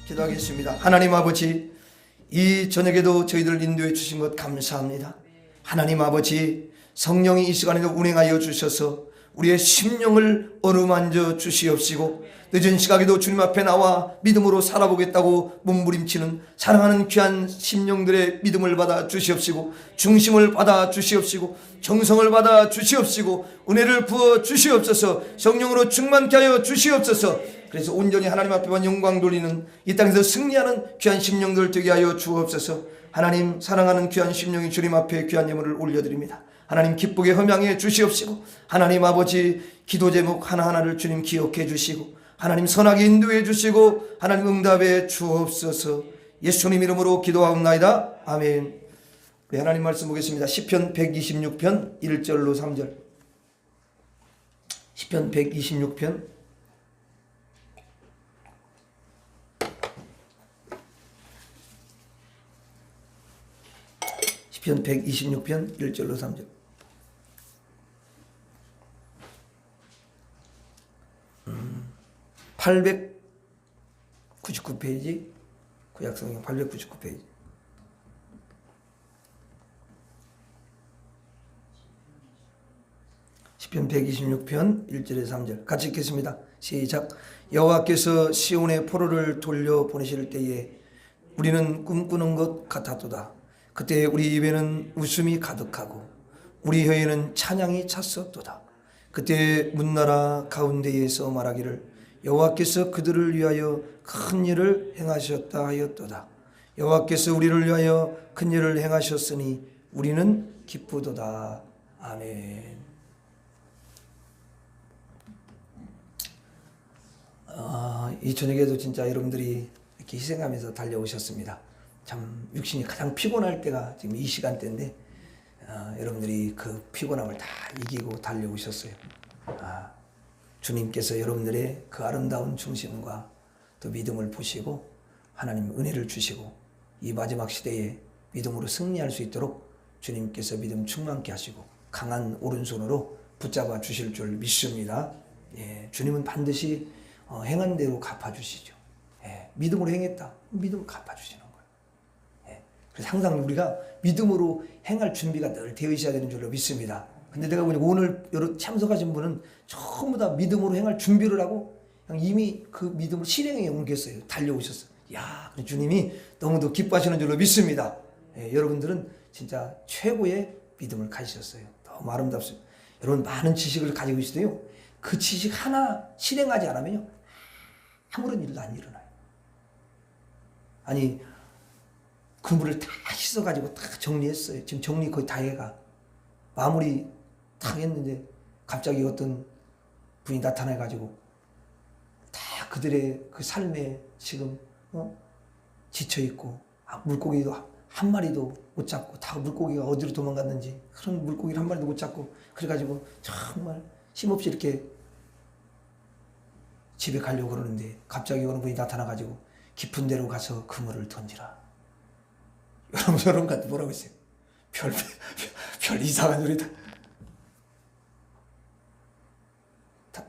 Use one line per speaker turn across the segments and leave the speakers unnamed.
기도하겠습니다. 하나님 아버지, 이 저녁에도 저희들 인도해 주신 것 감사합니다. 하나님 아버지, 성령이 이 시간에도 운행하여 주셔서 우리의 심령을 어루만져 주시옵시고, 늦은 시각에도 주님 앞에 나와 믿음으로 살아보겠다고 몸부림치는 사랑하는 귀한 심령들의 믿음을 받아 주시옵시고, 중심을 받아 주시옵시고, 정성을 받아 주시옵시고, 은혜를 부어 주시옵소서. 성령으로 충만케 하여 주시옵소서. 그래서 온전히 하나님 앞에만 영광 돌리는 이 땅에서 승리하는 귀한 심령들 되게 하여 주옵소서. 하나님, 사랑하는 귀한 심령이 주님 앞에 귀한 예물을 올려드립니다. 하나님, 기쁘게 흠양해 주시옵시고, 하나님 아버지, 기도 제목 하나하나를 주님 기억해 주시고, 하나님 선하게 인도해 주시고, 하나님 응답해 주옵소서. 예수님 이름으로 기도하옵나이다. 아멘. 우리 하나님 말씀 보겠습니다. 시편 126편 1절로 3절. 시편 126편 시편 126편 1절로 3절. 음, 899페이지, 구약성경 899페이지. 시편 126편 1절에 3절 같이 읽겠습니다. 시작. 여호와께서 시온의 포로를 돌려 보내실 때에 우리는 꿈꾸는 것 같았도다. 그때 우리 입에는 웃음이 가득하고 우리 혀에는 찬양이 찼었도다. 그때 문나라 가운데에서 말하기를 여호와께서 그들을 위하여 큰 일을 행하셨다 하였도다. 여호와께서 우리를 위하여 큰 일을 행하셨으니 우리는 기쁘도다. 아멘. 이 저녁에도 진짜 여러분들이 이렇게 희생하면서 달려오셨습니다. 참 육신이 가장 피곤할 때가 지금 이 시간대인데 여러분들이 그 피곤함을 다 이기고 달려오셨어요. 주님께서 여러분들의 그 아름다운 중심과 또 믿음을 보시고 하나님 은혜를 주시고 이 마지막 시대에 믿음으로 승리할 수 있도록 주님께서 믿음 충만케 하시고 강한 오른손으로 붙잡아 주실 줄 믿습니다. 예, 주님은 반드시 행한 대로 갚아주시죠. 예, 믿음으로 행했다. 믿음으로 갚아주시는 거예요. 예, 그래서 항상 우리가 믿음으로 행할 준비가 늘 되어 있어야 되는 줄로 믿습니다. 근데 내가 보니까 오늘 여러 참석하신 분은 전부 다 믿음으로 행할 준비를 하고 그냥 이미 그 믿음을 실행에 옮겼어요. 달려오셨어요. 야, 주님이 너무도 기뻐하시는 줄로 믿습니다. 예, 여러분들은 진짜 최고의 믿음을 가지셨어요. 너무 아름답습니다. 여러분 많은 지식을 가지고 있어도요, 그 지식 하나 실행하지 않으면요 아무런 일도 안 일어나요. 아니, 그물을 다 씻어가지고 다 정리했어요. 지금 정리 거의 다 해가 마무리 다 했는데 갑자기 어떤 분이 나타나가지고 다 그들의 그 삶에 지금 지쳐있고 물고기도 한 마리도 못 잡고 다 물고기가 어디로 도망갔는지 그런 물고기를 한 마리도 못 잡고 그래가지고 정말 힘없이 이렇게 집에 가려고 그러는데 갑자기 어느 분이 나타나가지고 깊은 데로 가서 그물을 던지라. 여러분한테 뭐라고 했어요? 별 이상한 소리다.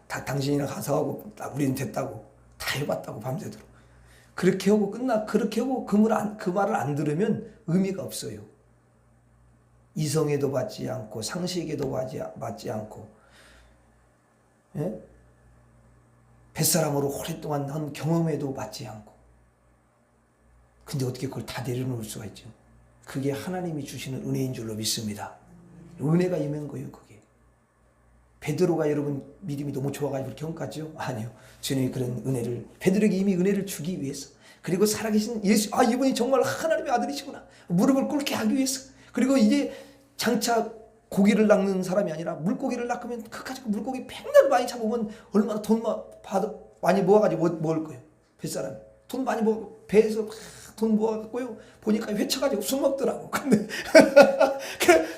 당신이랑 가서 하고 우리는 됐다고 다 해봤다고 밤새도록 그렇게 하고 그렇게 하고 그 말을 안 들으면 의미가 없어요. 이성에도 맞지 않고 상식에도 맞지 않고, 예? 뱃사람으로 오랫동안 한 경험에도 맞지 않고. 근데 어떻게 그걸 다 내려놓을 수가 있죠? 그게 하나님이 주시는 은혜인 줄로 믿습니다. 은혜가 임한 거예요, 그게. 베드로가 여러분 믿음이 너무 좋아가지고 그렇게 험갔죠? 아니요. 주님이 그런 은혜를, 베드로에게 이미 은혜를 주기 위해서, 그리고 살아계신 예수, 이분이 정말 하나님의 아들이시구나. 무릎을 꿇게 하기 위해서. 그리고 이제 장차 고기를 낚는 사람이 아니라 물고기를 낚으면 그까지 물고기 백날 많이 잡으면 얼마나 돈 많이 모아가지고 먹을 거예요. 뱃사람이. 돈 많이 모아, 배에서 돈 모아갖고요. 보니까 회쳐가지고 술 먹더라고. 근데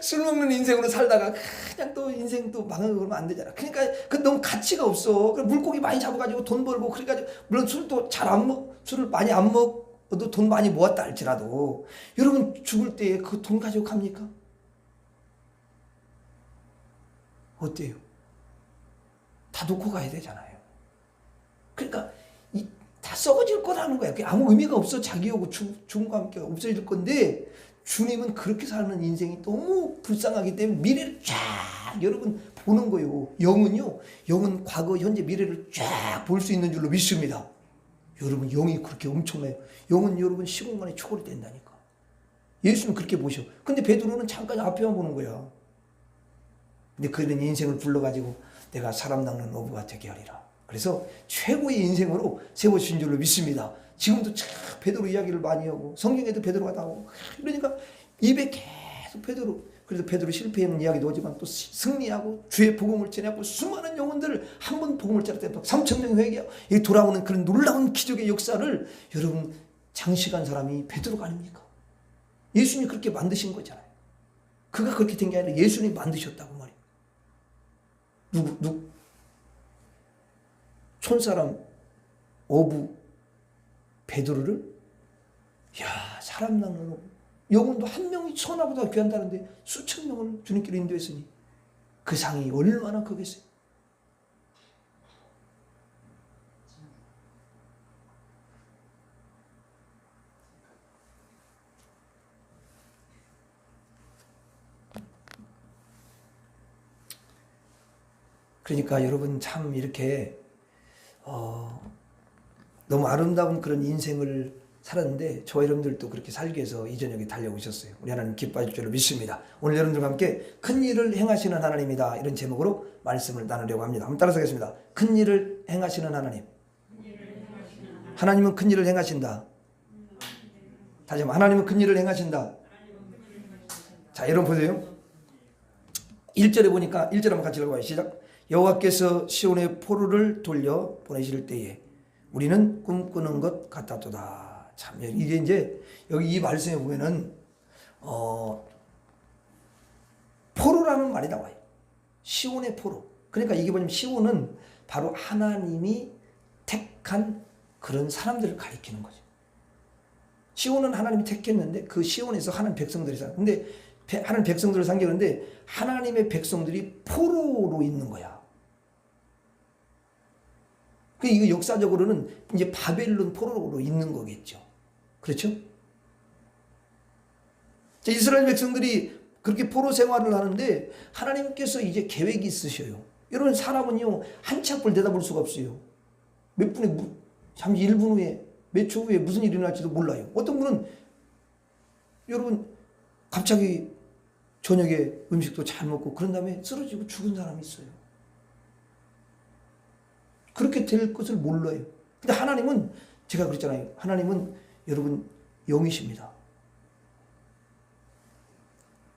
술 먹는 인생으로 살다가 그냥 또 인생 또 망하고 그러면 안 되잖아. 그러니까 그 너무 가치가 없어. 물고기 많이 잡아가지고 돈 벌고 그래가지고 물론 술도 잘 안 술을 많이 안 먹어도 돈 많이 모았다 할지라도 여러분 죽을 때 그 돈 가지고 갑니까? 어때요? 다 놓고 가야 되잖아요. 그러니까 다 썩어질 거라는 거야. 그게 아무 의미가 없어. 자기하고 죽음과 함께 없어질 건데 주님은 그렇게 사는 인생이 너무 불쌍하기 때문에 미래를 쫙 여러분 보는 거예요. 영은요. 영은 과거, 현재, 미래를 쫙 볼 수 있는 줄로 믿습니다. 여러분 영이 그렇게 엄청나요. 영은 여러분 시공간에 초월이 된다니까. 예수는 그렇게 보셔. 근데 베드로는 잠깐 앞에만 보는 거야. 근데 그런 인생을 불러가지고 내가 사람 낚는 어부가 되게 하리라. 그래서 최고의 인생으로 세워주신 줄로 믿습니다. 지금도 참 베드로 이야기를 많이 하고 성경에도 베드로가 나오고 그러니까 입에 계속 베드로. 그래서 베드로 실패하는 이야기도 오지만 또 승리하고 주의 복음을 전하고 수많은 영혼들을 한 번 복음을 전할 때 3,000명 회개하고 돌아오는 그런 놀라운 기적의 역사를 여러분 장식한 사람이 베드로가 아닙니까? 예수님이 그렇게 만드신 거잖아요. 그가 그렇게 된 게 아니라 예수님이 만드셨다고 말이에요. 누구? 촌사람 어부 베드로를 사람 낚는 어부. 영혼도 한 명이 천하보다 귀한다는데 수천 명을 주님께로 인도했으니 그 상이 얼마나 크겠어요. 그러니까 여러분 참 이렇게 너무 아름다운 그런 인생을 살았는데 저와 여러분들도 그렇게 살기 위해서 이 저녁에 달려오셨어요. 우리 하나님 기뻐하실 줄로 믿습니다. 오늘 여러분들과 함께 큰 일을 행하시는 하나님이다 이런 제목으로 말씀을 나누려고 합니다. 한번 따라서 하겠습니다. 큰 일을 행하시는 하나님. 하나님은 큰 일을 행하신다. 다시 한번 하나님은 큰 일을 행하신다. 자 여러분 보세요. 1절에 보니까 1절 한번 같이 읽어봐요. 시작. 여호와께서 시온의 포로를 돌려 보내실 때에 우리는 꿈꾸는 것 같았도다. 참 이게 이제 여기 이 말씀에 보면은 포로라는 말이 나와요. 시온의 포로. 그러니까 이게 뭐냐면 시온은 바로 하나님이 택한 그런 사람들을 가리키는 거죠. 시온은 하나님이 택했는데 그 시온에서 하나님 백성들이 살아. 근데 하나님 백성들을 상징하는데 하나님의 백성들이 포로로 있는 거야. 이거 역사적으로는 이제 바벨론 포로로 있는 거겠죠. 그렇죠? 이스라엘 백성들이 그렇게 포로 생활을 하는데 하나님께서 이제 계획이 있으셔요. 여러분 사람은요 한치 앞을 내다볼 수가 없어요. 몇 분에 잠시 1분 후에 몇 초 후에 무슨 일이 일어날지도 몰라요. 어떤 분은 여러분 갑자기 저녁에 음식도 잘 먹고 그런 다음에 쓰러지고 죽은 사람이 있어요. 그렇게 될 것을 몰라요. 근데 하나님은 제가 그랬잖아요. 하나님은 여러분 영이십니다.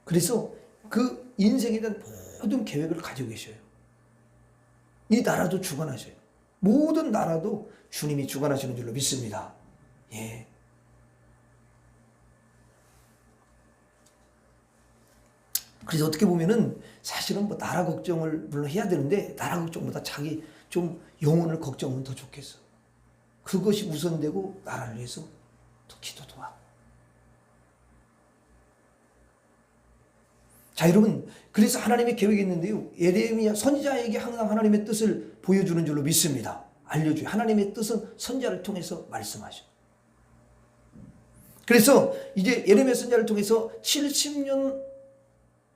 그래서 그 인생에 대한 모든 계획을 가지고 계셔요. 이 나라도 주관하셔요. 모든 나라도 주님이 주관하시는 줄로 믿습니다. 예. 그래서 어떻게 보면은 사실은 뭐 나라 걱정을 물론 해야 되는데 나라 걱정보다 자기 좀 영혼을 걱정하면 더 좋겠어. 그것이 우선되고 나라를 위해서 또 기도도 하고. 자 여러분 그래서 하나님의 계획이 있는데요. 예레미야 선지자에게 항상 하나님의 뜻을 보여주는 줄로 믿습니다. 알려줘요. 하나님의 뜻은 선지자를 통해서 말씀하셔. 그래서 이제 예레미야 선지자를 통해서 70년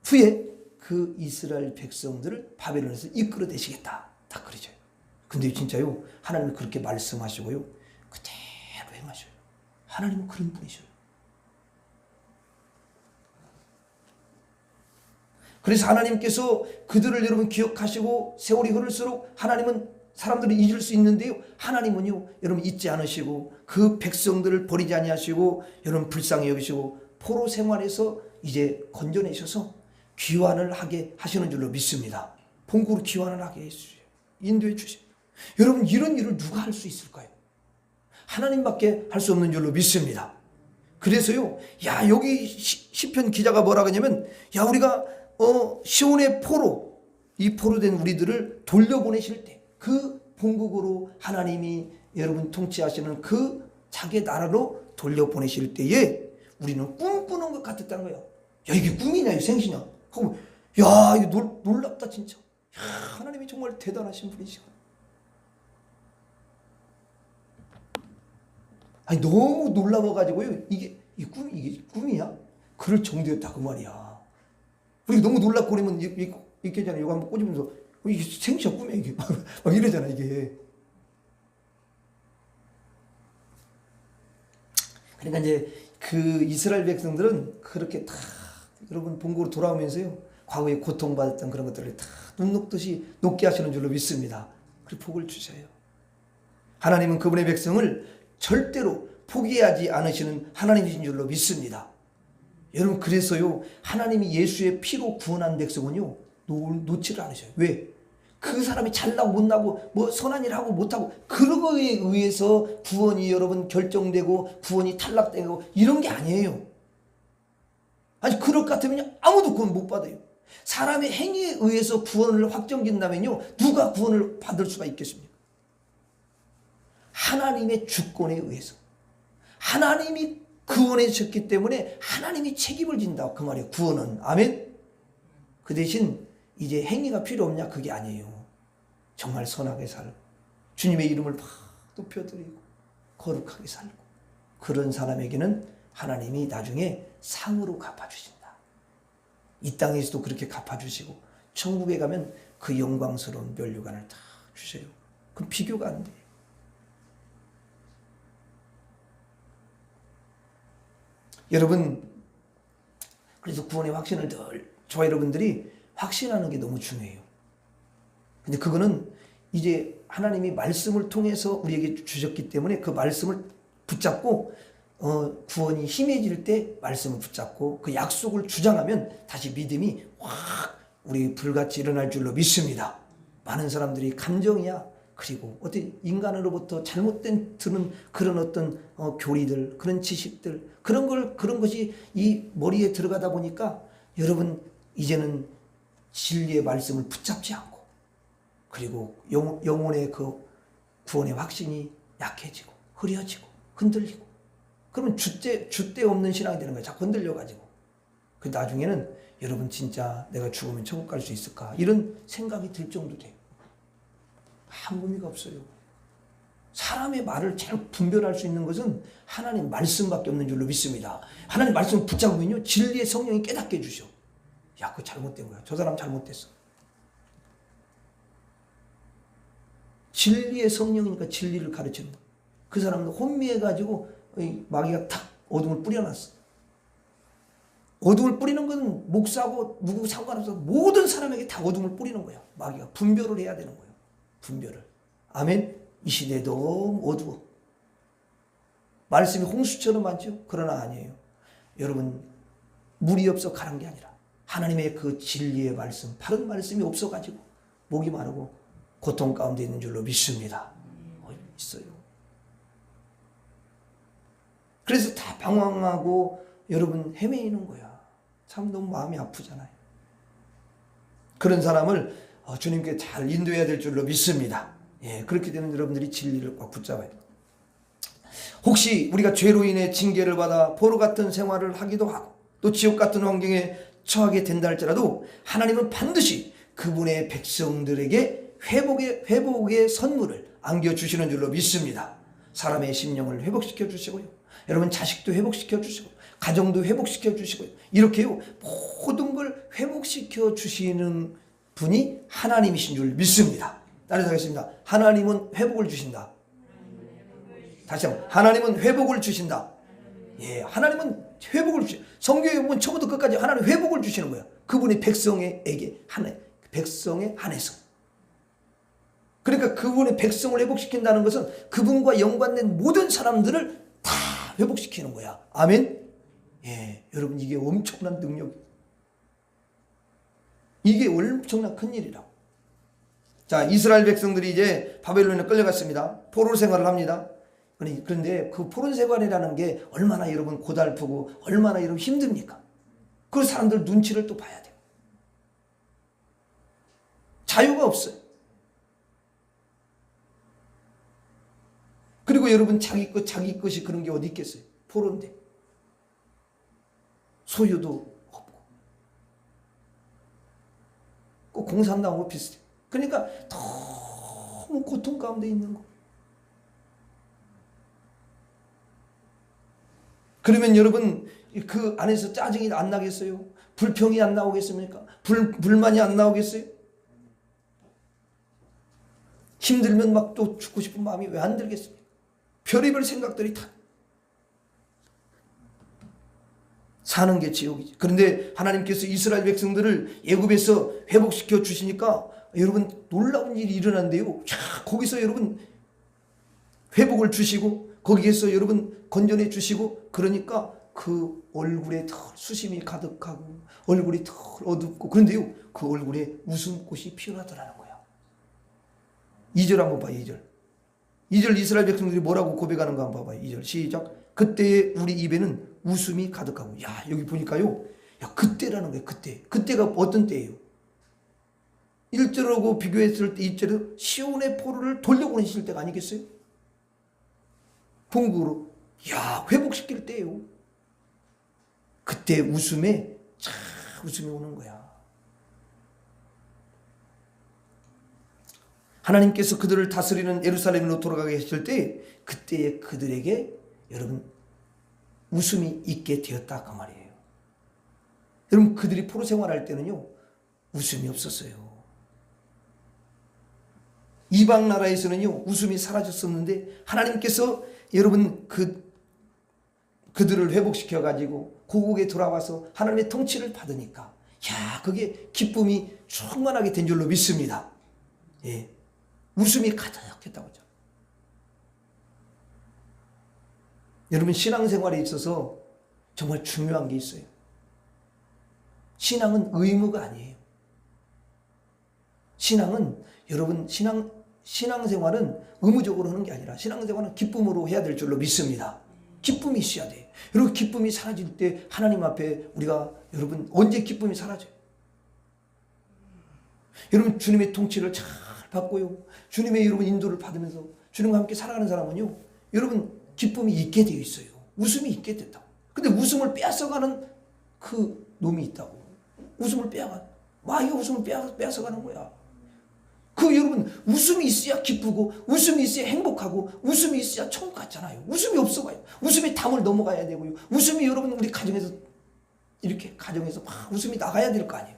후에 그 이스라엘 백성들을 바벨론에서 이끌어내시겠다. 다 그러죠. 근데 진짜요. 하나님은 그렇게 말씀하시고요. 그대로 행하셔요. 하나님은 그런 분이셔요. 그래서 하나님께서 그들을 여러분 기억하시고 세월이 흐를수록 하나님은 사람들을 잊을 수 있는데요. 하나님은요. 여러분 잊지 않으시고 그 백성들을 버리지 아니하시고 여러분 불쌍히 여기시고 포로 생활에서 이제 건져내셔서 귀환을 하게 하시는 줄로 믿습니다. 본국으로 귀환을 하게 해주세요. 인도해 주세요. 여러분 이런 일을 누가 할 수 있을까요? 하나님밖에 할 수 없는 줄로 믿습니다. 그래서요. 야 여기 시편 기자가 뭐라고 하냐면 야 우리가 시온의 포로 이 포로된 우리들을 돌려보내실 때 그 본국으로 하나님이 여러분 통치하시는 그 자기 나라로 돌려보내실 때에 우리는 꿈꾸는 것 같았다는 거예요. 야 이게 꿈이냐 이게 생시냐. 야 이거 놀랍다 진짜. 야, 하나님이 정말 대단하신 분이시구나. 아니 너무 놀라워가지고요. 이게 꿈이야? 그럴 정도였다 그 말이야. 우리 너무 놀랍고 그러면 이렇게 하잖아. 이거 한번 꽂으면서 이게 생시야 꿈이야 이게 막 이러잖아 이게. 그러니까 이제 그 이스라엘 백성들은 그렇게 다 여러분 본국으로 돌아오면서요. 과거에 고통받았던 그런 것들을 다 눈 녹듯이 녹게 하시는 줄로 믿습니다. 그리고 복을 주셔요. 하나님은 그분의 백성을 절대로 포기하지 않으시는 하나님이신 줄로 믿습니다. 여러분 그래서요 하나님이 예수의 피로 구원한 백성은요 놓지를 않으셔요. 왜? 그 사람이 잘나고 못나고 뭐 선한 일 하고 못하고 그런 거에 의해서 구원이 여러분 결정되고 구원이 탈락되고 이런 게 아니에요. 아니 그럴 것 같으면 아무도 구원 못 받아요. 사람의 행위에 의해서 구원을 확정된다면요 누가 구원을 받을 수가 있겠습니까? 하나님의 주권에 의해서 하나님이 구원해 주셨기 때문에 하나님이 책임을 진다 그 말이에요. 구원은. 아멘. 그 대신 이제 행위가 필요 없냐 그게 아니에요. 정말 선하게 살고 주님의 이름을 막 높여드리고 거룩하게 살고 그런 사람에게는 하나님이 나중에 상으로 갚아주신다. 이 땅에서도 그렇게 갚아주시고 천국에 가면 그 영광스러운 면류관을 다 주셔요. 그럼 비교가 안 돼요. 여러분 그래서 구원의 확신을 늘 저와 여러분들이 확신하는 게 너무 중요해요. 근데 그거는 이제 하나님이 말씀을 통해서 우리에게 주셨기 때문에 그 말씀을 붙잡고 구원이 힘해질 때 말씀을 붙잡고 그 약속을 주장하면 다시 믿음이 확 우리 불같이 일어날 줄로 믿습니다. 많은 사람들이 감정이야 그리고 어떤 인간으로부터 잘못된 들은 그런 어떤 교리들 그런 지식들 그런 것이 이 머리에 들어가다 보니까 여러분 이제는 진리의 말씀을 붙잡지 않고 그리고 영혼의 그 구원의 확신이 약해지고 흐려지고 흔들리고 그러면 줏대 없는 신앙이 되는 거예요. 자꾸 흔들려가지고. 그 나중에는 여러분 진짜 내가 죽으면 천국 갈 수 있을까 이런 생각이 들 정도 돼요. 아무 의미가 없어요. 사람의 말을 잘 분별할 수 있는 것은 하나님 말씀밖에 없는 줄로 믿습니다. 하나님 말씀을 붙잡으면요 진리의 성령이 깨닫게 해주셔. 야 그거 잘못된 거야. 저 사람 잘못됐어. 진리의 성령이니까 진리를 가르치는 거야. 그 사람은 혼미해가지고 마귀가 탁 어둠을 뿌려놨어. 어둠을 뿌리는 건 목사고 누구 상관없어. 모든 사람에게 다 어둠을 뿌리는 거야. 마귀가 분별을 해야 되는 거예요. 분별을. 아멘. 이 시대 너무 어두워. 말씀이 홍수처럼 많죠. 그러나 아니에요. 여러분 물이 없어 가란 게 아니라 하나님의 그 진리의 말씀 바른 말씀이 없어가지고 목이 마르고 고통 가운데 있는 줄로 믿습니다. 있어요. 그래서 다 방황하고 여러분 헤매이는 거야. 참 너무 마음이 아프잖아요. 그런 사람을 주님께 잘 인도해야 될 줄로 믿습니다. 예, 그렇게 되면 여러분들이 진리를 꽉 붙잡아야 돼요. 혹시 우리가 죄로 인해 징계를 받아 포로 같은 생활을 하기도 하고 또 지옥 같은 환경에 처하게 된다 할지라도 하나님은 반드시 그분의 백성들에게 회복의 선물을 안겨주시는 줄로 믿습니다. 사람의 심령을 회복시켜 주시고요. 여러분 자식도 회복시켜 주시고 가정도 회복시켜 주시고요. 이렇게요 모든 걸 회복시켜 주시는 분이 하나님이신 줄 믿습니다. 따라서 하겠습니다. 하나님은 회복을 주신다. 다시 한번 하나님은 회복을 주신다. 예, 하나님은 회복을 주시. 성경에 보면 처음부터 끝까지 하나님 회복을 주시는 거예요. 그분의 백성에게 백성에 한해서. 그러니까 그분의 백성을 회복시킨다는 것은 그분과 연관된 모든 사람들을 다 회복시키는 거야. 아멘. 예, 여러분 이게 엄청난 능력. 이게 엄청난 큰 일이라고. 자, 이스라엘 백성들이 이제 바벨론에 끌려갔습니다. 포로 생활을 합니다. 그런데 그 포로 생활이라는 게 얼마나 여러분 고달프고 얼마나 여러분 힘듭니까? 그 사람들 눈치를 또 봐야 돼요. 자유가 없어요. 그리고 여러분 자기 것이 그런 게 어디 있겠어요? 포로인데. 소유도 없고. 꼭 공산당하고 비슷해요. 그러니까 너무 고통 가운데 있는 거. 그러면 여러분 그 안에서 짜증이 안 나겠어요? 불평이 안 나오겠습니까? 불만이 안 나오겠어요? 힘들면 막 또 죽고 싶은 마음이 왜 안 들겠습니까? 별의별 생각들이 다 사는 게 지옥이지. 그런데 하나님께서 이스라엘 백성들을 애굽에서 회복시켜 주시니까 여러분 놀라운 일이 일어난대요. 거기서 여러분 회복을 주시고 거기에서 여러분 건져내 주시고 그러니까 그 얼굴에 털 수심이 가득하고 얼굴이 털 어둡고 그런데요 그 얼굴에 웃음꽃이 피어나더라는 거야. 2절 한번 봐요. 2절 이스라엘 백성들이 뭐라고 고백하는가 한번 봐봐요. 2절 시작. 그때의 우리 입에는 웃음이 가득하고. 야 여기 보니까요 야 그때라는 거예요. 그때가 어떤 때예요? 1절하고 비교했을 때 2절은 시온의 포로를 돌려보내실 때가 아니겠어요? 본국으로 야 회복시킬 때예요. 그때 웃음에 참 웃음이 오는 거야. 하나님께서 그들을 다스리는 예루살렘으로 돌아가게 했을 때 그때에 그들에게 여러분 웃음이 있게 되었다 그 말이에요. 여러분 그들이 포로 생활할 때는요 웃음이 없었어요. 이방 나라에서는요 웃음이 사라졌었는데 하나님께서 여러분 그들을 회복시켜 가지고 고국에 돌아와서 하나님의 통치를 받으니까 야 그게 기쁨이 충만하게 된 줄로 믿습니다. 예. 웃음이 가득했다고 하죠. 여러분 신앙생활에 있어서 정말 중요한 게 있어요. 신앙은 의무가 아니에요. 신앙은 여러분 신앙생활은 의무적으로 하는 게 아니라 신앙생활은 기쁨으로 해야 될 줄로 믿습니다. 기쁨이 있어야 돼요. 여러분 기쁨이 사라질 때 하나님 앞에 우리가 여러분 언제 기쁨이 사라져요? 여러분 주님의 통치를 잘 받고요. 주님의 여러분 인도를 받으면서 주님과 함께 살아가는 사람은요. 여러분 기쁨이 있게 되어 있어요. 웃음이 있게 됐다고. 근데 웃음을 빼앗아가는 그 놈이 있다고. 웃음을 마귀가 웃음을 빼앗아가는 거야. 여러분 웃음이 있어야 기쁘고 웃음이 있어야 행복하고 웃음이 있어야 천국 같잖아요. 웃음이 없어가요. 웃음이 담을 넘어가야 되고요. 웃음이 여러분 우리 가정에서 이렇게 가정에서 막 웃음이 나가야 될 거 아니에요.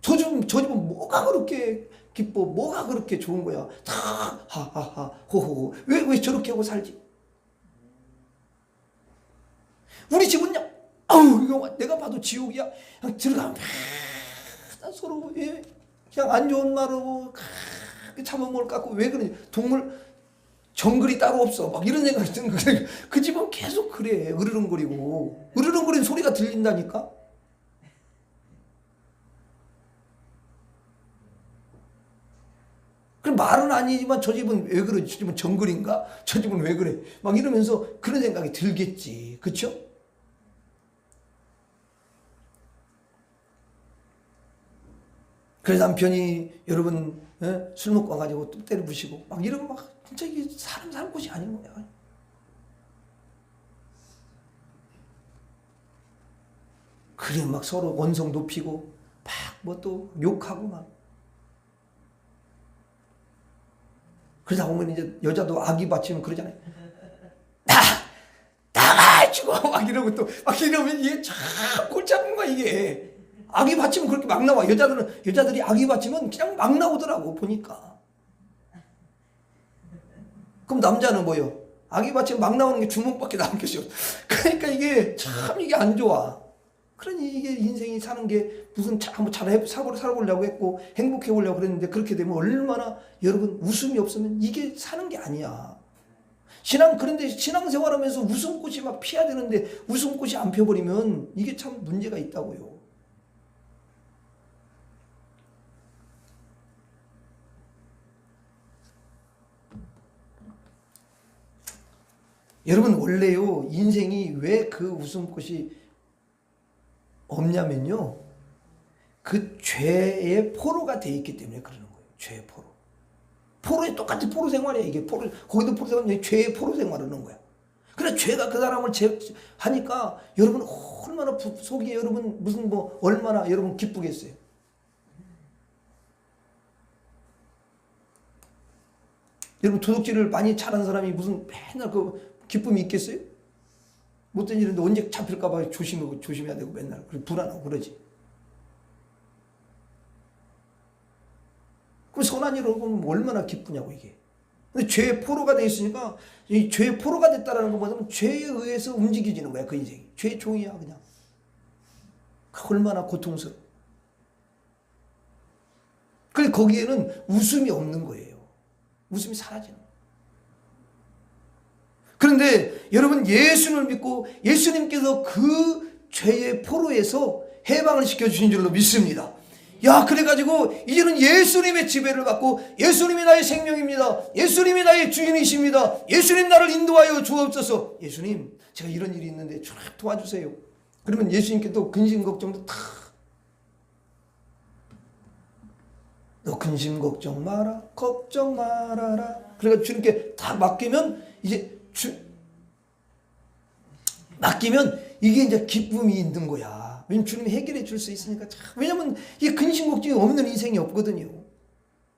저 집은 뭐가 그렇게 기뻐? 뭐가 그렇게 좋은 거야? 다 하하하 호호호 왜 저렇게 하고 살지? 우리 집은 그냥 이거 내가 봐도 지옥이야. 그냥 들어가면 다 서로 그냥 안 좋은 말하고 참아먹을 것 같고 왜 그러지? 동물 정글이 따로 없어. 막 이런 생각이 드는 거예요. 그 집은 계속 그래. 으르렁거리는 소리가 들린다니까. 그럼 말은 아니지만 저 집은 왜 그러지? 저 집은 정글인가? 저 집은 왜 그래? 막 이러면서 그런 생각이 들겠지. 그렇죠? 그래서 남편이 여러분 술 먹고 와가지고 또 때려 부시고 막 이러면 막 진짜 이게 사람 살 곳이 아닌 거야. 그래 막 서로 원성 높이고 막 뭐 또 욕하고 막 그러다 보면 이제 여자도 아기 받치면 그러잖아요. 나가지고 막 이러고 또 막 이러면 이게 참 골치 아픈 거야 이게. 아기 받치면 그렇게 막 나와. 여자들이 아기 받치면 그냥 막 나오더라고 보니까. 그럼 남자는 뭐요? 아기 받치면 막 나오는 게 주먹밖에 나올 것이 없어. 그러니까 이게 참 이게 안 좋아. 그러니 이게 인생이 사는 게 무슨 한번 사고를 살아보려고 했고 행복해 보려고 그랬는데 그렇게 되면 얼마나 여러분 웃음이 없으면 이게 사는 게 아니야. 그런데 신앙생활하면서 웃음꽃이 막 피어야 되는데 웃음꽃이 안 펴버리면 이게 참 문제가 있다고요. 여러분 원래요 인생이 왜 그 웃음꽃이 없냐면요 그 죄의 포로가 돼 있기 때문에 그러는 거예요. 죄의 포로에 똑같이 포로 생활이야 이게. 거기도 포로 생활, 죄의 포로 생활하는 거야. 그래 죄가 그 사람을 하니까 여러분 얼마나 속이 여러분 무슨 뭐 얼마나 여러분 기쁘겠어요. 여러분 도둑질을 많이 잘하는 사람이 무슨 맨날 그 기쁨이 있겠어요? 못된 일인데 언제 잡힐까봐 조심해야 되고 맨날 불안하고 그러지. 그럼 선한 일을 보면 얼마나 기쁘냐고 이게. 근데 죄의 포로가 돼 있으니까 이 죄의 포로가 됐다라는 거 뭐냐면 죄에 의해서 움직여지는 거야 그 인생이. 죄의 종이야 그냥. 얼마나 고통스러워. 그래서 거기에는 웃음이 없는 거예요. 웃음이 사라지는 거예요. 그런데 여러분 예수님을 믿고 예수님께서 그 죄의 포로에서 해방을 시켜주신 줄로 믿습니다. 야, 그래가지고 이제는 예수님의 지배를 받고 예수님이 나의 생명입니다. 예수님이 나의 주인이십니다. 예수님 나를 인도하여 주옵소서. 예수님 제가 이런 일이 있는데 좀 도와주세요. 그러면 예수님께 또 근심 걱정도 다 너 근심 걱정 마라 걱정 말아라. 그러니까 주님께 다 맡기면 이제 맡기면 이게 이제 기쁨이 있는 거야. 왜냐면 주님이 해결해 줄 수 있으니까. 왜냐면 이 근심 걱정이 없는 인생이 없거든요.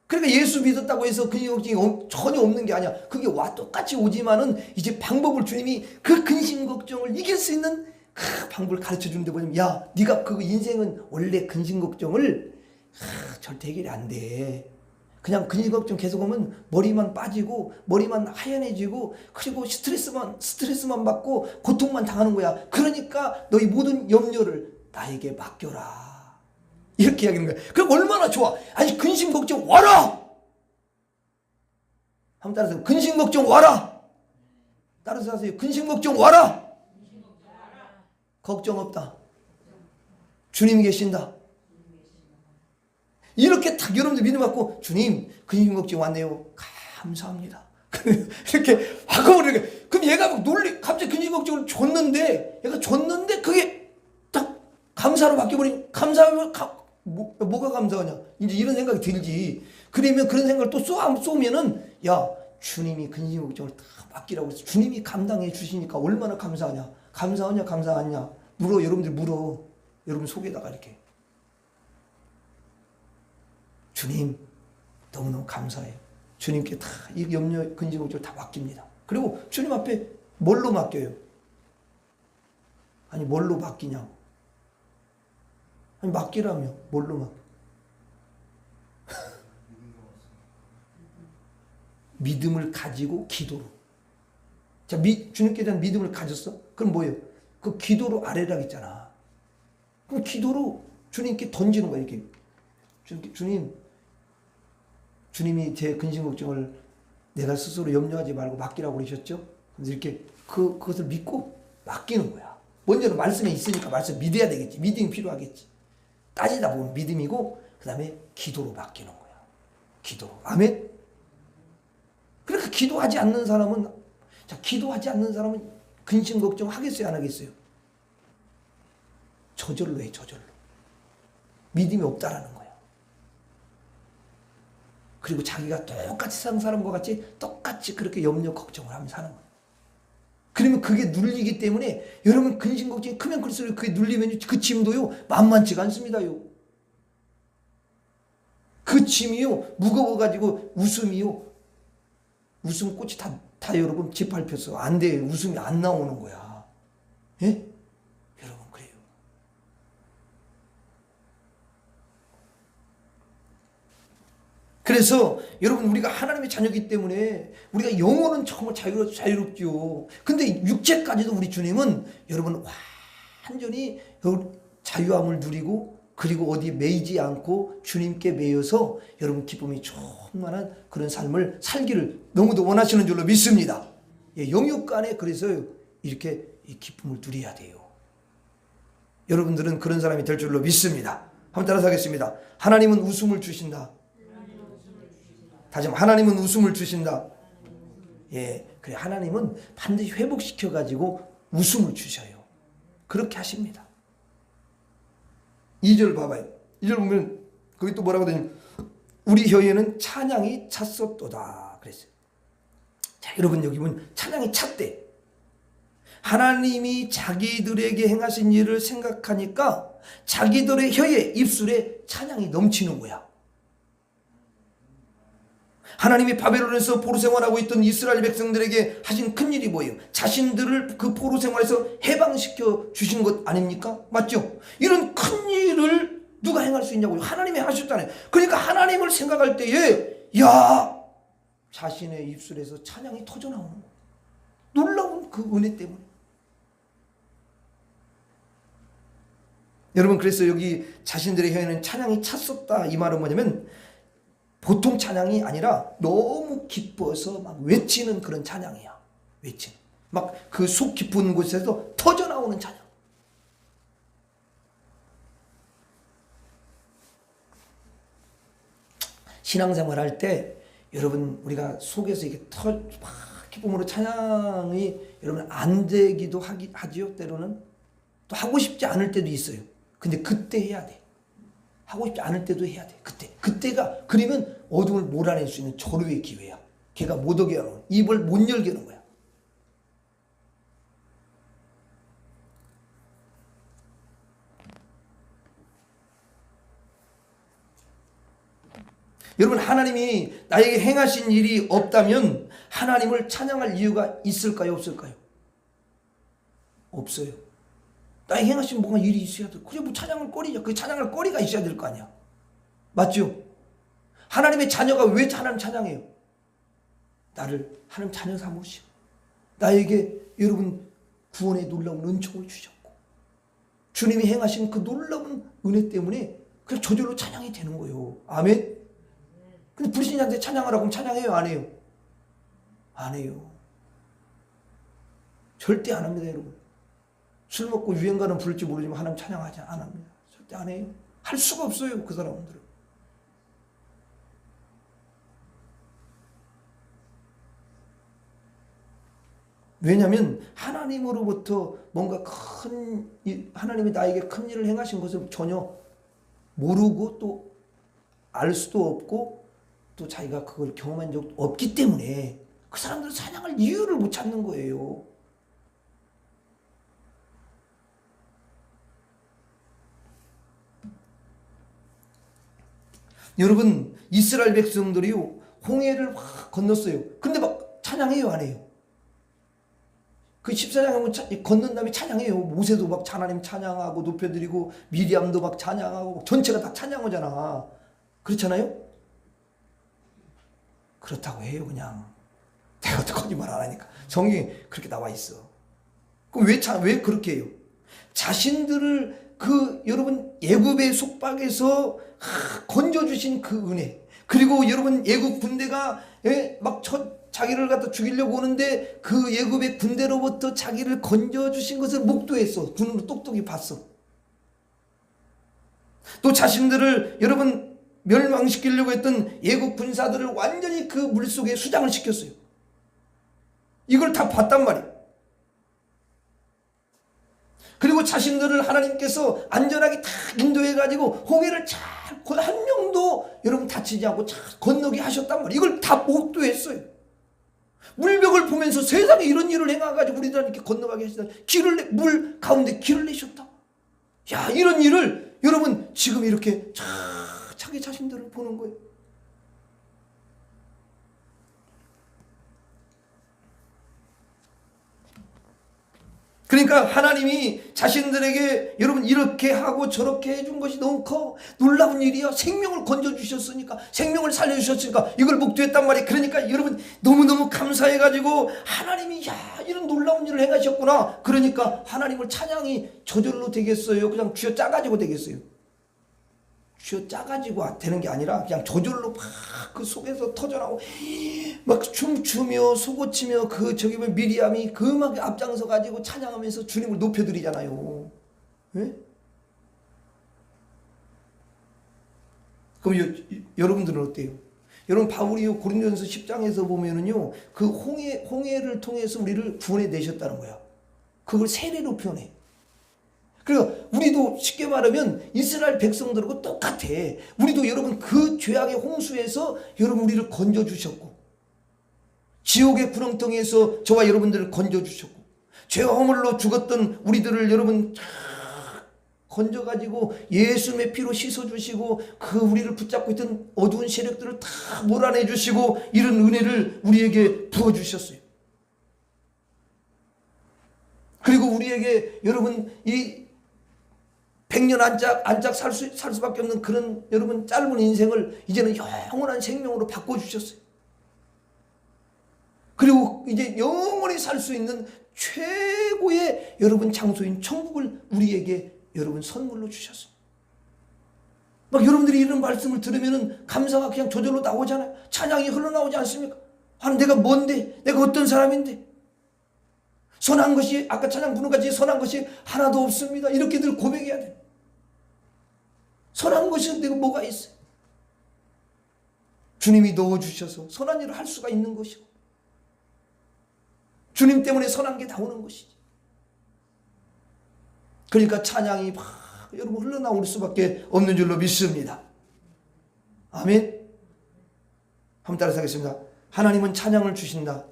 그러니까 예수 믿었다고 해서 근심 걱정이 전혀 없는 게 아니야. 그게 똑같이 오지만은 이제 방법을 주님이 그 근심 걱정을 이길 수 있는 그 방법을 가르쳐 주는데 뭐냐면 야, 네가 그 인생은 원래 근심 걱정을 절대 해결이 안 돼. 그냥 근심 걱정 계속 오면 머리만 빠지고 머리만 하얀해지고 그리고 스트레스만 받고 고통만 당하는 거야. 그러니까 너희 모든 염려를 나에게 맡겨라. 이렇게 이야기하는 거야. 그럼 얼마나 좋아. 아니 근심 걱정 와라. 한번 따라서 근심 걱정 와라. 따라서 하세요. 근심 걱정 와라. 걱정 없다. 주님이 계신다. 이렇게 딱 여러분들 믿음 갖고 주님 근심 걱정 왔네요. 감사합니다. 이렇게 화금을 그럼 얘가 갑자기 근심 걱정을 줬는데 그게 딱 감사로 바뀌어버린 감사하면 뭐가 감사하냐 이제 이런 생각이 들지. 그러면 그런 생각을 또 쏘면은 야 주님이 근심 걱정을 다 맡기라고 해서 주님이 감당해 주시니까 얼마나 감사하냐 물어. 여러분들 물어. 여러분 속에다가 이렇게 주님 너무너무 감사해요. 주님께 다 이 염려 근심 걱정을 다 맡깁니다. 그리고 주님 앞에 뭘로 맡겨요? 아니 뭘로 맡기냐고. 아니 맡기라며 뭘로 맡겨? 믿음을 가지고 기도로. 자, 주님께 대한 믿음을 가졌어? 그럼 뭐예요? 그 기도로 아뢰라 했잖아. 그럼 기도로 주님께 던지는 거야 이렇게. 주님이 제 근심 걱정을 내가 스스로 염려하지 말고 맡기라고 그러셨죠? 그래서 이렇게 그것을 믿고 맡기는 거야. 먼저는 말씀에 있으니까 말씀 믿어야 되겠지. 믿음이 필요하겠지. 따지다 보면 믿음이고 그 다음에 기도로 맡기는 거야. 기도로. 아멘? 그러니까 기도하지 않는 사람은 근심 걱정 하겠어요 안 하겠어요? 저절로 해. 저절로. 믿음이 없다라는 거야. 그리고 자기가 똑같이 사는 사람과 같이 똑같이 그렇게 염려 걱정을 하면서 사는 거예요. 그러면 그게 눌리기 때문에 여러분 근심 걱정이 크면 클수록 그게 눌리면 그 짐도요 만만치가 않습니다요. 그 짐이요 무거워가지고 웃음꽃이 다 여러분 짓밟혔어. 안 돼. 웃음이 안 나오는 거야. 예? 여러분 그래요. 그래서 여러분 우리가 하나님의 자녀이기 때문에 우리가 영혼은 정말 자유롭죠. 근데 육체까지도 우리 주님은 여러분 완전히 자유함을 누리고 그리고 어디에 매이지 않고 주님께 매여서 여러분 기쁨이 충만한 그런 삶을 살기를 너무도 원하시는 줄로 믿습니다. 예, 영육 안에 그래서 이렇게 이 기쁨을 누려야 돼요. 여러분들은 그런 사람이 될 줄로 믿습니다. 한번 따라서 하겠습니다. 하나님은 웃음을 주신다. 다시 한번 하나님은 웃음을 주신다. 예, 그래 하나님은 반드시 회복시켜 가지고 웃음을 주셔요. 그렇게 하십니다. 2절 봐봐요. 2절 보면 거기 또 뭐라고 되냐면 우리 혀에는 찬양이 찼었도다 그랬어요. 자, 여러분 여기 보면 찬양이 찼대. 하나님이 자기들에게 행하신 일을 생각하니까 자기들의 혀에 입술에 찬양이 넘치는 거야. 하나님이 바벨론에서 포로 생활하고 있던 이스라엘 백성들에게 하신 큰 일이 뭐예요? 자신들을 그 포로 생활에서 해방시켜 주신 것 아닙니까? 맞죠? 이런 큰 일을 누가 행할 수 있냐고요? 하나님이 하셨잖아요. 그러니까 하나님을 생각할 때에 자신의 입술에서 찬양이 터져나오는 거예요. 놀라운 그 은혜 때문에. 여러분, 그래서 여기 자신들의 혀에는 찬양이 찼었다, 이 말은 뭐냐면 보통 찬양이 아니라 너무 기뻐서 막 외치는 그런 찬양이야. 외치는. 막 그 속 깊은 곳에서 터져나오는 찬양. 신앙생활 할 때 여러분, 우리가 속에서 이게 막 기쁨으로 찬양이 여러분 안 되기도 하지요. 때로는 또 하고 싶지 않을 때도 있어요. 근데 그때 해야 돼. 하고 싶지 않을 때도 해야 돼. 그때가, 그러면 어둠을 몰아낼 수 있는 절호의 기회야. 걔가 못 오게 하는, 입을 못 열게 하는 거야. 여러분, 하나님이 나에게 행하신 일이 없다면 하나님을 찬양할 이유가 있을까요? 없을까요? 없어요. 나에게 행하신 뭔가 일이 있어야 돼. 그게 뭐 찬양할 거리냐? 그 찬양할 거리가 있어야 될 거 아니야. 맞죠? 하나님의 자녀가 왜 하나님 찬양해요? 나를 하나님 자녀 삼으시고 나에게 여러분 구원의 놀라운 은총을 주셨고 주님이 행하신 그 놀라운 은혜 때문에 그냥 저절로 찬양이 되는 거예요. 아멘? 근데 불신자한테 찬양하라고 하면 찬양해요? 안 해요? 안 해요. 절대 안 합니다, 여러분. 술 먹고 유행가는 부를지 모르지만 하나님 찬양하지 안 합니다. 절대 안 해요. 할 수가 없어요, 그 사람들은. 왜냐하면 하나님으로부터 뭔가 하나님이 나에게 큰 일을 행하신 것을 전혀 모르고 또 알 수도 없고 또 자기가 그걸 경험한 적도 없기 때문에 그 사람들은 찬양할 이유를 못 찾는 거예요. 여러분, 이스라엘 백성들이요 홍해를 확 건넜어요. 근데 막 찬양해요, 안 해요? 그 14장에 건넌 다음에 찬양해요. 모세도 막 하나님 찬양하고 높여드리고 미리암도 막 찬양하고 전체가 다 찬양하잖아. 그렇잖아요? 그렇다고 해요. 그냥 내가 또 거짓말 안 하니까 성경에 그렇게 나와 있어. 그럼 왜 그렇게 해요? 자신들을 여러분 애굽의 속박에서 건져주신 그 은혜, 그리고 여러분 애굽 군대가 막 자기를 갖다 죽이려고 오는데 그 애굽의 군대로부터 자기를 건져주신 것을 목도했어. 눈으로 똑똑히 봤어. 또 자신들을 여러분 멸망시키려고 했던 애굽 군사들을 완전히 그 물속에 수장을 시켰어요. 이걸 다 봤단 말이에요. 그리고 자신들을 하나님께서 안전하게 다 인도해가지고 홍해를 잘 한 명도 여러분 다치지 않고 잘 건너게 하셨단 말이에요. 이걸 다 목도했어요. 물벽을 보면서 세상에 이런 일을 행해가지고 우리들한테 이렇게 건너가게 하시다. 물 가운데 길을 내셨다. 야, 이런 일을 여러분 지금 이렇게 자기 자신들을 보는 거예요. 그러니까 하나님이 자신들에게 여러분 이렇게 하고 저렇게 해준 것이 너무 커. 놀라운 일이야. 생명을 건져주셨으니까, 생명을 살려주셨으니까 이걸 목도했단 말이에요. 그러니까 여러분 너무너무 감사해가지고 하나님이 이런 놀라운 일을 행하셨구나. 그러니까 하나님을 찬양이 저절로 되겠어요? 그냥 쥐어짜가지고 되겠어요? 쥐어짜가지고 되는 게 아니라 그냥 저절로 막 그 속에서 터져나오고 막 춤추며 소고치며 저기 미리암이 그 막 앞장서 가지고 찬양하면서 주님을 높여드리잖아요. 네? 그럼 여러분들은 어때요? 여러분 바울이 고린도전서 10장에서 보면은요 그 홍해를 통해서 우리를 구원해 내셨다는 거야. 그걸 세례로 표현해. 그러니까 우리도 쉽게 말하면 이스라엘 백성들하고 똑같아. 우리도 여러분 그 죄악의 홍수에서 여러분 우리를 건져주셨고, 지옥의 구렁텅이에서 저와 여러분들을 건져주셨고, 죄와 허물로 죽었던 우리들을 여러분 건져가지고 예수님의 피로 씻어주시고 그 우리를 붙잡고 있던 어두운 세력들을 다 몰아내주시고 이런 은혜를 우리에게 부어주셨어요. 그리고 우리에게 여러분 이 100년 안짝 살 수밖에 없는 그런 여러분 짧은 인생을 이제는 영원한 생명으로 바꿔주셨어요. 그리고 이제 영원히 살 수 있는 최고의 여러분 장소인 천국을 우리에게 여러분 선물로 주셨어요. 막 여러분들이 이런 말씀을 들으면은 감사가 그냥 저절로 나오잖아요. 찬양이 흘러나오지 않습니까? 아니 내가 뭔데? 내가 어떤 사람인데? 선한 것이 아까 찬양 부른 같이 선한 것이 하나도 없습니다. 이렇게 늘 고백해야 돼. 선한 것이 내가 뭐가 있어요? 주님이 넣어주셔서 선한 일을 할 수가 있는 것이고 주님 때문에 선한 게 나오는 것이지. 그러니까 찬양이 막 여러분 흘러나올 수밖에 없는 줄로 믿습니다. 아멘. 한번 따라서 하겠습니다. 하나님은 찬양을 주신다.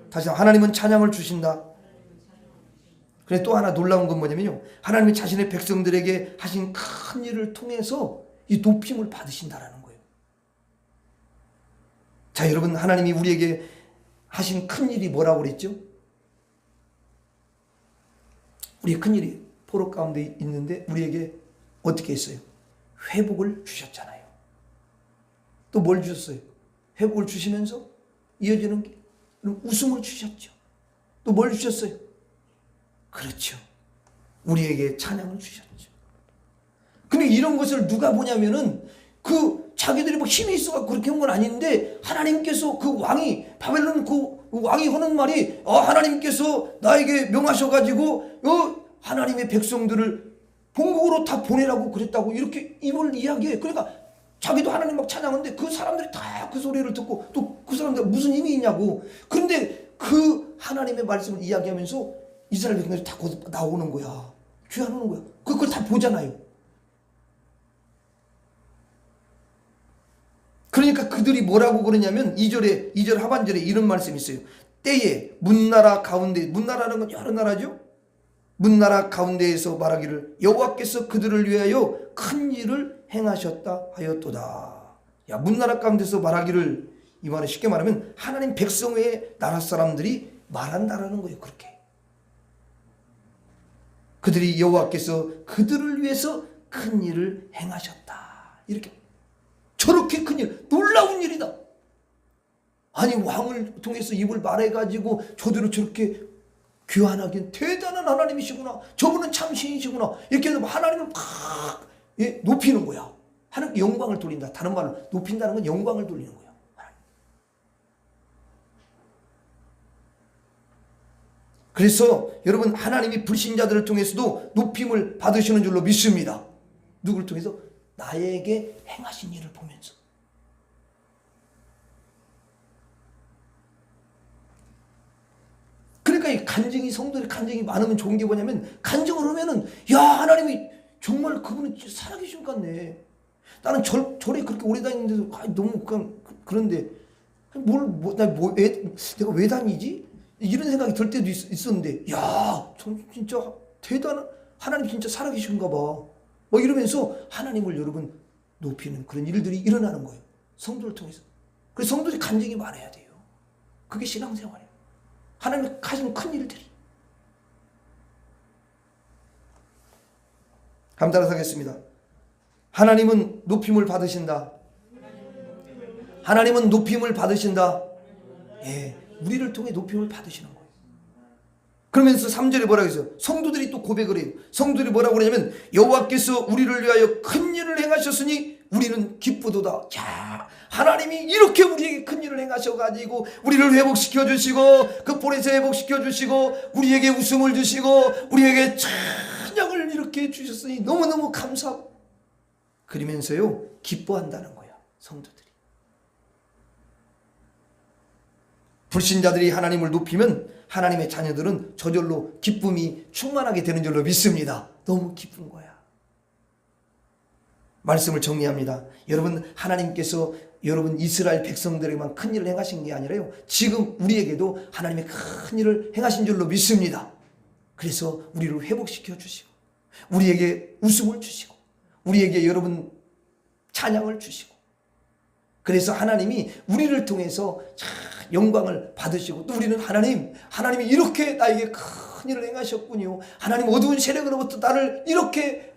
다시 한번 하나님은 찬양을 주신다. 그래 또 하나 놀라운 건 뭐냐면요. 하나님이 자신의 백성들에게 하신 큰 일을 통해서 이 높임을 받으신다라는 거예요. 자 여러분 하나님이 우리에게 하신 큰 일이 뭐라고 그랬죠? 우리의 큰 일이 포로 가운데 있는데 우리에게 어떻게 했어요? 회복을 주셨잖아요. 또 뭘 주셨어요? 회복을 주시면서 이어지는 웃음을 주셨죠. 또 뭘 주셨어요? 그렇죠. 우리에게 찬양을 주셨죠. 근데 이런 것을 누가 보냐면은 그 자기들이 뭐 힘이 있어서 그렇게 한 건 아닌데 하나님께서 그 왕이 바벨론 그 왕이 하는 말이 하나님께서 나에게 명하셔가지고 하나님의 백성들을 본국으로 다 보내라고 그랬다고 이렇게 입을 이야기해. 그러니까 자기도 하나님 막 찬양하는데 그 사람들이 다 그 소리를 듣고 또 그 사람들 무슨 힘이 있냐고. 그런데 그 하나님의 말씀을 이야기하면서 이스라엘 백성들이 다 곧 나오는 거야. 귀환하는 거야. 그걸 다 보잖아요. 그러니까 그들이 뭐라고 그러냐면 2절 하반절에 이런 말씀이 있어요. 때에 문나라 가운데, 문나라는 건 여러 나라죠. 문나라 가운데에서 말하기를 여호와께서 그들을 위하여 큰 일을 행하셨다 하였도다. 야, 문나라 가운데서 말하기를, 이 말은 쉽게 말하면 하나님 백성 외에 나라 사람들이 말한다라는 거예요. 그렇게 그들이 여호와께서 그들을 위해서 큰 일을 행하셨다. 이렇게 저렇게 큰 일, 놀라운 일이다. 아니 왕을 통해서 입을 말해가지고 저들을 저렇게 귀환하기엔 대단한 하나님이시구나. 저분은 참 신이시구나. 이렇게 해서 하나님을 막 높이는 거야. 하나님 영광을 돌린다. 다른 말로 높인다는 건 영광을 돌리는 거야. 그래서 여러분 하나님이 불신자들을 통해서도 높임을 받으시는 줄로 믿습니다. 누구를 통해서? 나에게 행하신 일을 보면서. 그러니까 이 간증이, 성도들의 간증이 많으면 좋은 게 뭐냐면 간증을 하면은 야 하나님이 정말 그분은 살아계신 것 같네. 나는 절에 그렇게 오래 다니는데도 너무 그런데 내가 왜 다니지? 이런 생각이 들 때도 있었는데 야 진짜 대단한 하나님 진짜 살아계신가 봐. 뭐 이러면서 하나님을 여러분 높이는 그런 일들이 일어나는 거예요. 성도를 통해서. 그래서 성도들이 간증이 많아야 돼요. 그게 신앙생활이에요. 하나님이 하신 큰 일들이. 한번 따라서 하겠습니다. 하나님은 높임을 받으신다. 하나님은 높임을 받으신다. 예, 우리를 통해 높임을 받으시는 거예요. 그러면서 3절에 뭐라고 했어요? 성도들이 또 고백을 해요. 성도들이 뭐라고 그러냐면 여호와께서 우리를 위하여 큰 일을 행하셨으니 우리는 기쁘도다. 자, 하나님이 이렇게 우리에게 큰 일을 행하셔가지고 우리를 회복시켜 주시고 그 볼에서 회복시켜 주시고 우리에게 웃음을 주시고 우리에게 찬양을 이렇게 주셨으니 너무너무 감사하고 그러면서요 기뻐한다는 거야. 성도들이. 불신자들이 하나님을 높이면 하나님의 자녀들은 저절로 기쁨이 충만하게 되는 줄로 믿습니다. 너무 기쁜 거야. 말씀을 정리합니다. 여러분 하나님께서 여러분 이스라엘 백성들에게만 큰 일을 행하신 게 아니라요 지금 우리에게도 하나님의 큰 일을 행하신 줄로 믿습니다. 그래서 우리를 회복시켜 주시고 우리에게 웃음을 주시고 우리에게 여러분 찬양을 주시고, 그래서 하나님이 우리를 통해서 영광을 받으시고, 또 우리는 하나님이 이렇게 나에게 큰 일을 행하셨군요. 하나님 어두운 세력으로부터 나를 이렇게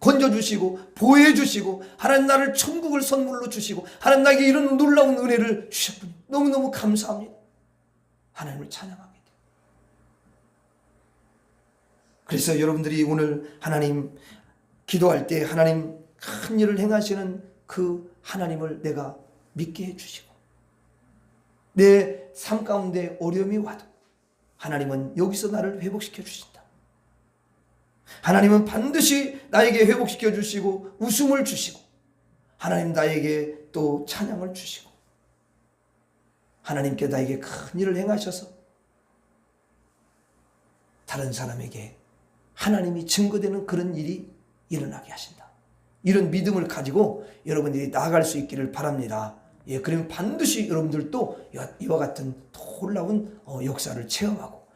건져주시고 보호해주시고, 하나님 나를 천국을 선물로 주시고, 하나님 나에게 이런 놀라운 은혜를 주셨군요. 너무너무 감사합니다. 하나님을 찬양합니다. 그래서 여러분들이 오늘 하나님 기도할 때 하나님 큰 일을 행하시는 그 하나님을 내가 믿게 해주시고, 내 삶 가운데 어려움이 와도 하나님은 여기서 나를 회복시켜 주신다. 하나님은 반드시 나에게 회복시켜 주시고 웃음을 주시고, 하나님 나에게 또 찬양을 주시고, 하나님께 나에게 큰 일을 행하셔서 다른 사람에게 하나님이 증거되는 그런 일이 일어나게 하신다. 이런 믿음을 가지고 여러분들이 나아갈 수 있기를 바랍니다. 예, 그러면 반드시 여러분들도 이와 같은 놀라운 역사를 체험하고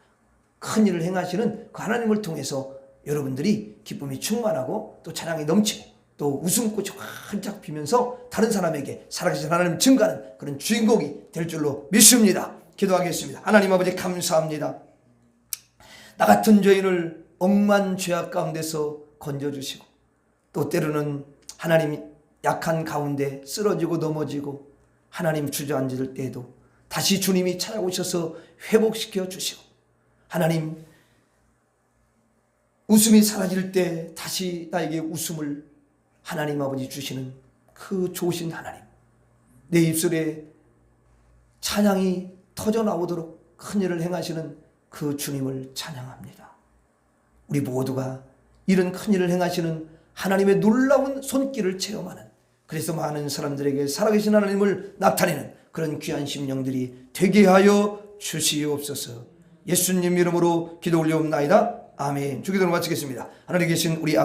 큰 일을 행하시는 그 하나님을 통해서 여러분들이 기쁨이 충만하고 또 찬양이 넘치고 또 웃음꽃이 활짝 피면서 다른 사람에게 살아계신 하나님을 증거하는 그런 주인공이 될 줄로 믿습니다. 기도하겠습니다. 하나님 아버지 감사합니다. 나 같은 죄인을 억만 죄악 가운데서 건져주시고, 또 때로는 하나님 약한 가운데 쓰러지고 넘어지고 하나님 주저앉을 때에도 다시 주님이 찾아오셔서 회복시켜 주시고, 하나님 웃음이 사라질 때 다시 나에게 웃음을 하나님 아버지 주시는 그 좋으신 하나님, 내 입술에 찬양이 터져 나오도록 큰 일을 행하시는 그 주님을 찬양합니다. 우리 모두가 이런 큰 일을 행하시는 하나님의 놀라운 손길을 체험하는, 그래서 많은 사람들에게 살아계신 하나님을 나타내는 그런 귀한 심령들이 되게 하여 주시옵소서. 예수님 이름으로 기도 올려옵나이다. 아멘. 주기도를 마치겠습니다. 하늘에 계신 우리 아버지,